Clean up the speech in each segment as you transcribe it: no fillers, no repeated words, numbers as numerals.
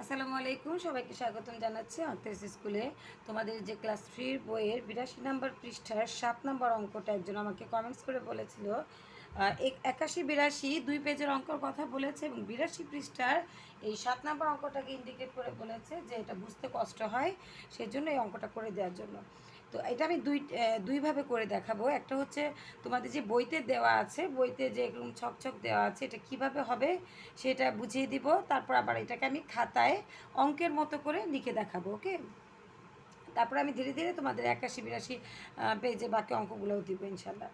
আসসালামু আলাইকুম, সবাইকে স্বাগতম জানাচ্ছি আর্থেস স্কুলে। তোমাদের যে ক্লাস 3 বইয়ের 82 নম্বর পৃষ্ঠার 7 নম্বর অঙ্কটা একজন আমাকে কমেন্টস করে বলেছিল। 81 82 2 পেজের অঙ্কর কথা বলেছে এবং 82 পৃষ্ঠার এই 7 নম্বর অঙ্কটাকে ইন্ডিকেট করে বলেছে যে এটা বুঝতে কষ্ট হয়, সেজন্য এই অঙ্কটা করে দেওয়ার জন্য। তো এটা আমি দুইভাবে করে দেখাবো। একটা হচ্ছে তোমাদের যে বইতে দেওয়া আছে, বইতে যে এরকম ছক দেওয়া আছে, এটা কিভাবে হবে সেটা বুঝিয়ে দিব। তারপর আবার এটাকে আমি খাতায় অঙ্কের মতো করে লিখে দেখাবো। ওকে, তারপর আমি ধীরে ধীরে তোমাদের 81 82 পেজে বাকি অঙ্কগুলোও দিব ইনশাল্লাহ।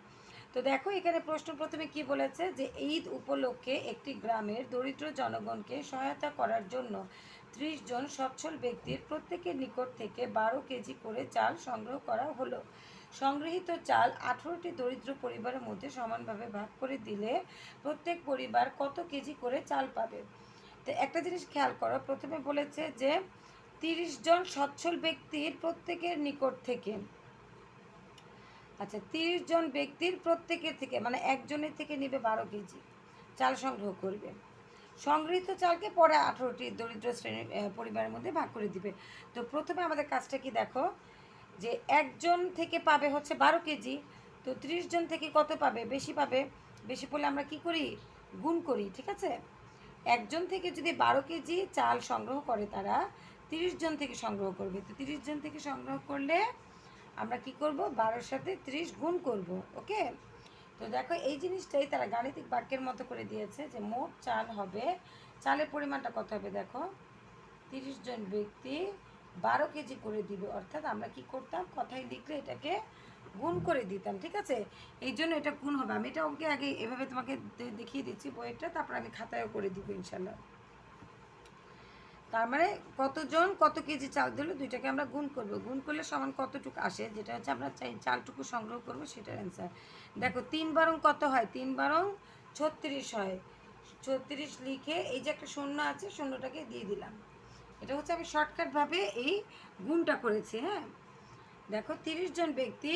তো দেখো এখানে প্রশ্ন প্রথমে কি বলেছে যে ঈদ উপলক্ষে একটি গ্রামের দরিদ্র জনগণকে সহায়তা করার জন্য 30 জন সচ্ছল ব্যক্তির প্রত্যেকের নিকট থেকে 12 কেজি করে চাল সংগ্রহ করা হলো। সংগৃহীত চাল 18টি দরিদ্র পরিবারের মধ্যে সমানভাবে ভাগ করে দিলে প্রত্যেক পরিবার কত কেজি করে চাল পাবে? তো একটা জিনিস খেয়াল করো, প্রথমে বলেছে যে 30 জন সচ্ছল ব্যক্তির প্রত্যেকের নিকট থেকে, আচ্ছা 30 জন ব্যক্তির প্রত্যেকের থেকে মানে একজনের থেকে নেবে 12 কেজি চাল সংগ্রহ করবে। সংগৃহীত চালকে পরে 18টি দরিদ্র শ্রেণীর পরিবারের মধ্যে ভাগ করে দিবে। তো প্রথমে আমাদের কাজটা কি দেখো, যে একজন থেকে পাবে হচ্ছে 12 কেজি, তো 30 জন থেকে কত পাবে? বেশি পাবে। বেশি পড়লে আমরা কি করি? গুণ করি, ঠিক আছে? একজন থেকে যদি 12 কেজি চাল সংগ্রহ করে, তারা 30 জন থেকে সংগ্রহ করবে। তো 30 জন থেকে সংগ্রহ করলে আমরা কি করব? 12-র সাথে 30 গুণ করব। ওকে, তো দেখো এই জিনিসটাই তারা গাণিতিক বাক্যের মতো করে দিয়েছে যে মোট চাল হবে, চালের পরিমাণটা কত হবে দেখো, 30 জন ব্যক্তি 12 কেজি করে দিবে। অর্থাৎ আমরা কি করতাম, কথায় লিখলে এটাকে গুণ করে দিতাম, ঠিক আছে? এই জন্য এটা গুণ হবে। আমি এটা ওকে আগে এভাবে তোমাকে দেখিয়ে দিচ্ছি বইটা, তারপর আমি খাতায়ও করে দিব ইনশাল্লাহ। তার মানে কতজন কত কেজি চাল দিল, দুইটাকে আমরা গুণ করব। গুণ করলে সমান কতটুকু আসে, যেটা হচ্ছে আমরা চাই চালটুকু সংগ্রহ করব, সেটার অ্যান্সার। দেখো 3 বারং কত হয়? 3 বারং 36 হয়। 36 লিখে এই যে একটা শূন্য আছে, শূন্যটাকে দিয়ে দিলাম। এটা হচ্ছে আমি শর্টকাটভাবে এই গুণটা করেছি। হ্যাঁ, দেখো 30 জন ব্যক্তি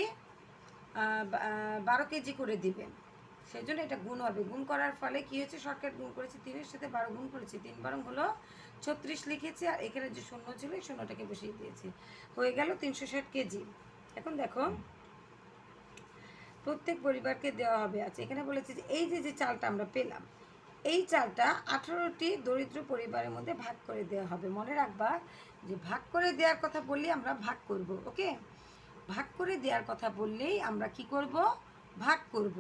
12 কেজি করে দিবে, সেই জন্য এটা গুণ হবে। গুণ করার ফলে কী হচ্ছে, শর্টকাট গুণ করেছি, 3-এর সাথে 12 গুণ করেছি, 3 বারং হলো 36 লিখেছি, আর এখানে যে শূন্য ছিল এই শূন্যটাকে বসিয়ে দিয়েছি, হয়ে গেল 360 কেজি। এখন দেখো প্রত্যেক পরিবারকে দেওয়া হবে। আচ্ছা, এখানে বলেছে যে এই যে যে চালটা আমরা পেলাম, এই চালটা 18টি দরিদ্র পরিবারের মধ্যে ভাগ করে দেওয়া হবে। মনে রাখবা যে ভাগ করে দেওয়ার কথা বললেই আমরা ভাগ করব। ওকে, ভাগ করে দেওয়ার কথা বললেই আমরা কি করব? ভাগ করব।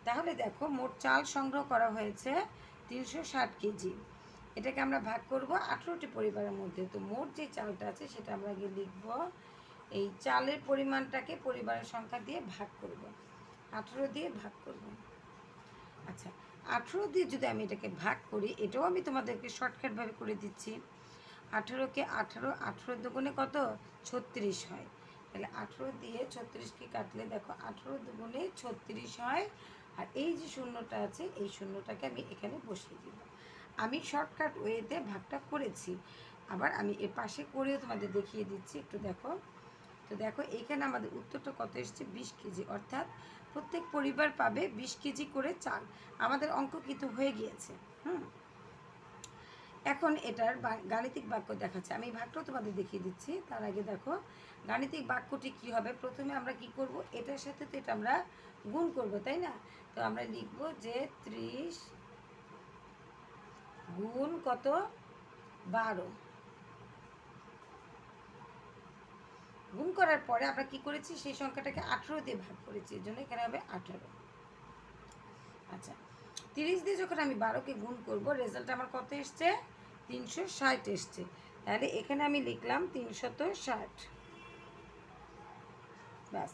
তাহলে দেখো মোট চাল সংগ্রহ করা হয়েছে 360 কেজি, এটাকে আমরা ভাগ করব 18টি পরিবারের মধ্যে। তো মোট যে চালটা আছে সেটা আমরা আগে লিখব, এই চালের পরিমাণটাকে পরিবারের সংখ্যা দিয়ে ভাগ করব, 18 দিয়ে ভাগ করব। আচ্ছা, 18 দিয়ে যদি আমি এটাকে ভাগ করি, এটাও আমি তোমাদেরকে শর্টকাটভাবে করে দিচ্ছি। 18কে 18, 18 দুগুণে কত? 36 হয়। তাহলে 18 দিয়ে 36কে কাটলে দেখো 18 দুগুণে 36 হয়। আর এই যে শূন্যটা আছে, এই শূন্যটাকে আমি এখানে বসিয়ে দিব। আমি শর্টকাট ওয়েতে ভাগটা করেছি, আবার আমি এর পাশে করেও তোমাদের দেখিয়ে দিচ্ছি, একটু দেখো। তো দেখো এইখানে আমাদের উত্তরটা কত এসছে? 20 কেজি। অর্থাৎ প্রত্যেক পরিবার পাবে 20 কেজি করে চাল। আমাদের অঙ্ক কিন্তু হয়ে গিয়েছে। এখন এটার গাণিতিক বাক্য দেখাচ্ছে, আমি ভাগটাও তোমাদের দেখিয়ে দিচ্ছি। তার আগে দেখো গাণিতিক বাক্যটি কি হবে। প্রথমে আমরা কি করব, এটার সাথে তো এটা আমরা গুণ করব, তাই না? তো আমরা লিখব যে 30 গুণ কত? 12। গুণ করার পরে আমরা কি করেছি, সেই সংখ্যাটাকে 18 দিয়ে ভাগ করেছি, এর জন্য এখানে হবে 18। আচ্ছা, 30 দিয়ে যখন আমি 12কে গুণ করব, রেজাল্ট আমার কত এসছে? 360 এসছে। তাহলে এখানে আমি লিখলাম 360, ব্যাস,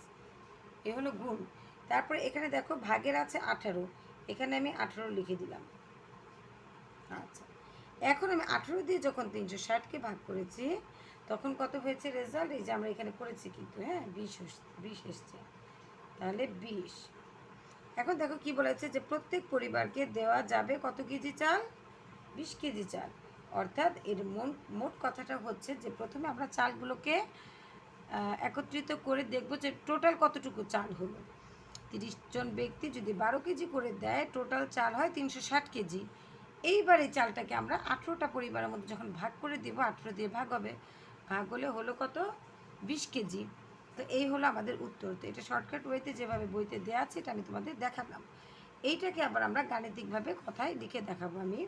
এ হলো গুণ। তারপরে এখানে দেখো ভাগের আছে 18, এখানে আমি 18 লিখে দিলাম। আচ্ছা, এখন আমি 18 দিয়ে যখন 360কে ভাগ করেছি, তখন কত হয়েছে রেজাল্ট? এই যে আমরা এখানে করেছি কিন্তু, হ্যাঁ 20 এসছে, তাহলে 20। এখন দেখো কি বলেছে, যে প্রত্যেক পরিবারকে দেওয়া যাবে কত কেজি চাল? 20 কেজি চাল। অর্থাৎ এর মোট কথাটা হচ্ছে যে প্রথমে আমরা চালগুলোকে একত্রিত করে দেখব যে টোটাল কতটুকু চাল হলো। 30 জন ব্যক্তি যদি 12 কেজি করে দেয়, টোটাল চাল হয় 360 কেজি। এইবার এই চালটাকে আমরা 18টা পরিবারের মধ্যে যখন ভাগ করে দিব, 18 দিয়ে ভাগ হবে, ভাগ হলে হলো কত, 20 কেজি। তো এই হলো আমাদের উত্তর। তো এটা শর্টকাট ওয়েতে যেভাবে বইতে দেওয়া আছে এটা আমি তোমাদের দেখালাম। এইটাকে আবার আমরা গাণিতিকভাবে কথায় লিখে দেখাবো আমি।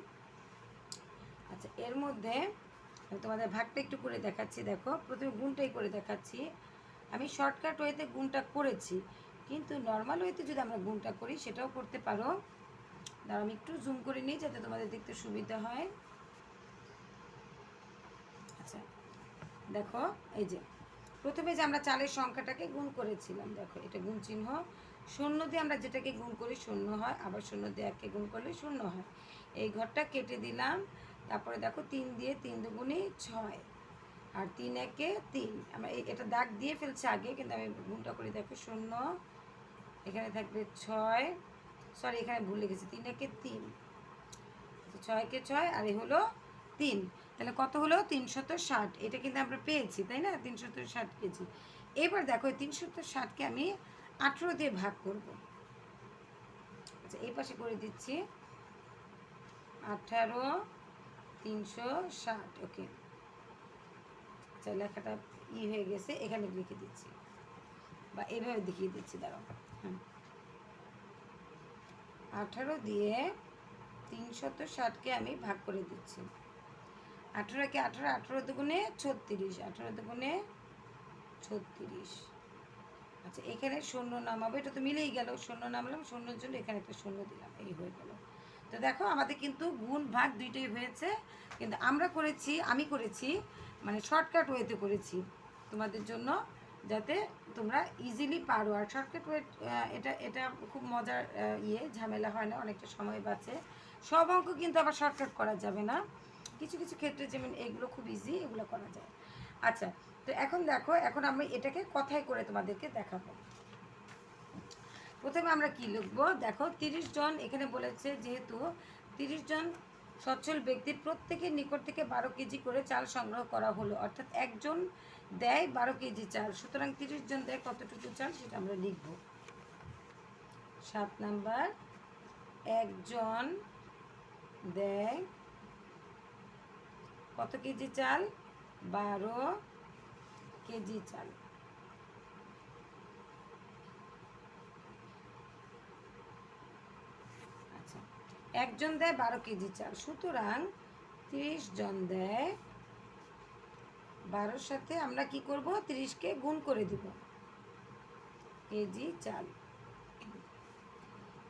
আচ্ছা, এর মধ্যে আমি তোমাদের ভাগটা একটু করে দেখাচ্ছি। দেখো, প্রথমে গুণটাই করে দেখাচ্ছি। আমি শর্টকাট ওয়েতে গুণটা করেছি, কিন্তু নর্মাল ওয়েতে যদি আমরা গুণটা করি সেটাও করতে পারো। দাঁড়াও, আমি একটু জুম করে নিই যাতে তোমাদের দেখতে সুবিধা হয়। আচ্ছা, দেখো, এই যে প্রথমে যে আমরা চালের সংখ্যাটাকে গুণ করেছিলাম, দেখো এটা গুণ চিহ্ন, শূন্য দিয়ে আমরা যেটাকে গুণ করি শূন্য হয়, আবার শূন্য দিয়ে একে গুণ করলে শূন্য হয়। এই ঘরটা কেটে দিলাম। তারপরে দেখো 3 দিয়ে 3 দুগুণে 6, আর 3 একে 3। আমরা এটা দাগ দিয়ে ফেলছি আগে, কিন্তু আমি গুণটা করি। দেখো শূন্য, এখানে থাকবে 6, সরি এখানে ভুল লিখেছি, 3 একে 3, 6 একে 6, আর এই হলো 3। তাহলে কত হলো, 360। এটা কিন্তু আমরা পেয়েছি, তাই না, 360 কেজি। এবার দেখো এই 360কে আমি 18 দিয়ে ভাগ করব। আচ্ছা, এই পাশে করে দিচ্ছি 18, 360। ওকে, আচ্ছা লেখাটা হয়ে গেছে, এখানে লিখে দিচ্ছি বা এইভাবে দেখিয়ে দিচ্ছি। দাঁড়াও, হ্যাঁ, 18 দিয়ে 360কে আমি ভাগ করে দিচ্ছি। 18 কে 18, 18 দুগুণে 36, 18 দুগুণে 36। আচ্ছা, এখানে শূন্য নামাবো, এটা তো মিলেই গেল, শূন্য নামলাম, শূন্যর জন্য এখানে একটা শূন্য দিলাম, এই হয়ে গেল। তো দেখো আমাদের কিন্তু গুণ ভাগ দুইটাই হয়েছে, কিন্তু আমি করেছি মানে শর্টকাট ওয়েতে করেছি তোমাদের জন্য, যাতে তোমরা ইজিলি পারো। আর শর্টকাট ওয়ে এটা এটা খুব মজার ঝামেলা হয় না, অনেকটা সময় বাঁচে। সব অঙ্ক কিন্তু আবার শর্টকাট করা যাবে না, কিছু কিছু ক্ষেত্রে যেমন এগুলো খুব ইজি, এগুলো করা যায়। আচ্ছা, তো এখন দেখো, এখন আমি এটাকে কথায় করে তোমাদেরকে দেখাবো। প্রথমে আমরা কি লিখবো, দেখো 30 জন এখানে বলেছে, যেহেতু 30 জন সচ্ছল ব্যক্তির প্রত্যেকের নিকট থেকে 12 কেজি করে চাল সংগ্রহ করা হলো, অর্থাৎ একজন দেয় 12 কেজি চাল, সুতরাং 30 জন দেয় কতটুকু চাল সেটা আমরা লিখব। 7 নাম্বার, একজন দেয় কত কেজি চাল, 12 কেজি চাল। আচ্ছা, একজন দেয় 12 কেজি চাল, সুতরাং 30 জন দেয়, 12-র সাথে আমরা কি করব, 30কে গুণ করে দিব, কেজি চাল।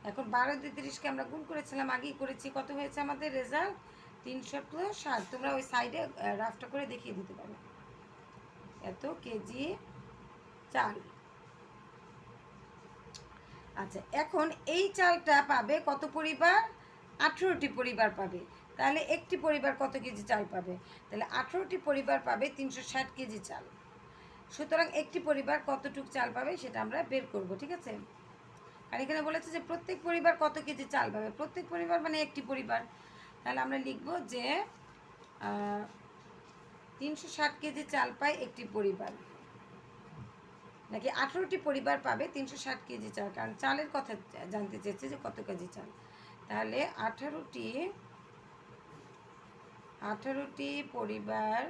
এখন 12 দিয়ে 30কে আমরা গুণ করেছিলাম, আগেই করেছি, কত হয়েছে আমাদের রেজাল্ট, 360। তোমরা ওই সাইডে রাফটা করে দেখিয়ে দিতে পারো, এত কেজি চাল। আচ্ছা, এখন এই চালটা পাবে কত পরিবার, 18টি পরিবার পাবে। তাহলে একটি পরিবার কত কেজি চাল পাবে, তাহলে 18টি পরিবার পাবে 360 কেজি চাল। সুতরাং একটি পরিবার কতটুক চাল পাবে সেটা আমরা বের করব, ঠিক আছে। আর এখানে বলেছে যে প্রত্যেক পরিবার কত কেজি চাল পাবে, প্রত্যেক পরিবার মানে একটি পরিবার। তাহলে আমরা লিখব যে 360 কেজি চাল পায় একটি পরিবার, নাকি 18টি পরিবার পাবে 360 কেজি চাল, কারণ চালের কথা জানতে চেয়েছে যে কত কেজি চাল। তাহলে 18টি পরিবার,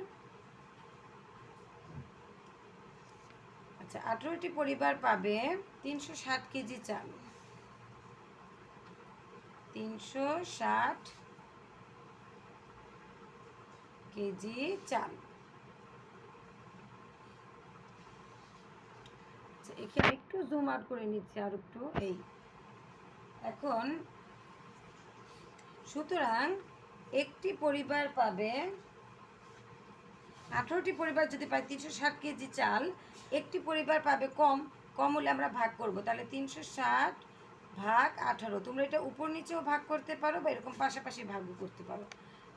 আচ্ছা 18টি পরিবার পাবে 360 কেজি চাল, 360 কেজি চাল। এখানে একটু জুম আউট করে নিচ্ছি আর একটু, এই এখন সুতরাং একটি পরিবার পাবে, 18টি পরিবার যদি পায় 360 কেজি চাল, একটি পরিবার পাবে কম, কম হলে আমরা ভাগ করব, তাহলে 360 ভাগ 18। তোমরা এটা উপর নিচেও ভাগ করতে পারো বা এরকম পাশাপাশি ভাগও করতে পারো,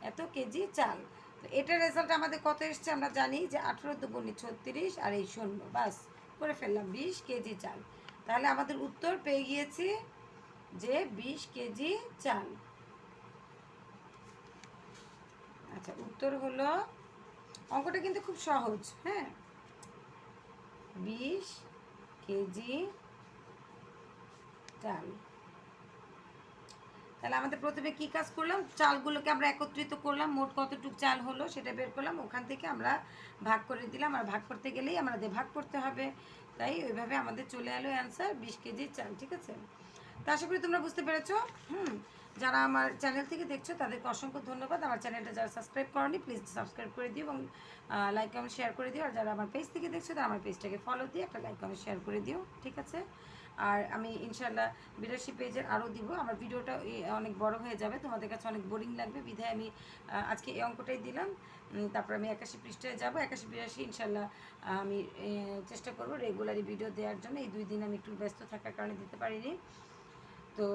এত কেজি চাল। তো এটার রেজাল্ট আমাদের কত এসছে আমরা জানি যে 18 দুগুণে 36, আর এই শূন্য, বাস করে ফেললাম 20 কেজি চাল। তাহলে আমাদের উত্তর পেয়ে গিয়েছি যে 20 কেজি চাল। আচ্ছা, উত্তর হলো, অঙ্কটা কিন্তু খুব সহজ, হ্যাঁ, 20 কেজি চাল। তাহলে আমাদের প্রথমে কী কাজ করলাম, চালগুলোকে আমরা একত্রিত করলাম, মোট কতটুকু চাল হলো সেটা বের করলাম, ওখান থেকে আমরা ভাগ করে দিলাম। আর ভাগ করতে গেলেই আমাদের ভাগ করতে হবে, তাই ওইভাবে আমাদের চলে এলো অ্যান্সার 20 কেজি চাল। ঠিক আছে, তো আশা করি তোমরা বুঝতে পেরেছো। যারা আমার চ্যানেল থেকে দেখছো তাদেরকে অসংখ্য ধন্যবাদ। আমার চ্যানেলটা যারা সাবস্ক্রাইব করনি প্লিজ সাবস্ক্রাইব করে দিও এবং লাইক কমেন্ট শেয়ার করে দিও। আর যারা আমার পেজ থেকে দেখছো তারা আমার পেজটাকে ফলো দিয়ে একটা লাইক কমেন্ট শেয়ার করে দিও। ঠিক আছে, আর আমি ইনশাল্লাহ 82 পেজের আরও দিব। আমার ভিডিওটা অনেক বড় হয়ে যাবে, তোমাদের কাছে অনেক বোরিং লাগবে, বিধায় আমি আজকে এই অঙ্কটাই দিলাম। তারপর আমি 81 পৃষ্ঠায় যাবো, 81 82 ইনশাল্লাহ আমি চেষ্টা করবো রেগুলারই ভিডিও দেওয়ার জন্য। এই 2 দিন আমি একটু ব্যস্ত থাকার কারণে দিতে পারিনি। তো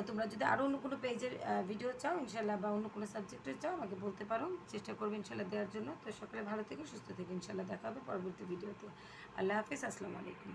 তোমরা যদি আরও অন্য কোনো পেজের ভিডিও চাও ইনশাল্লাহ, বা অন্য কোনো সাবজেক্টের চাও আমাকে বলতে পারো, চেষ্টা করবো ইনশাল্লাহ দেওয়ার জন্য। তো সকলে ভালো থেকে সুস্থ থেকে ইনশাল্লাহ দেখা হবে পরবর্তী ভিডিওতে। আল্লাহ হাফিজ, আসসালামু আলাইকুম।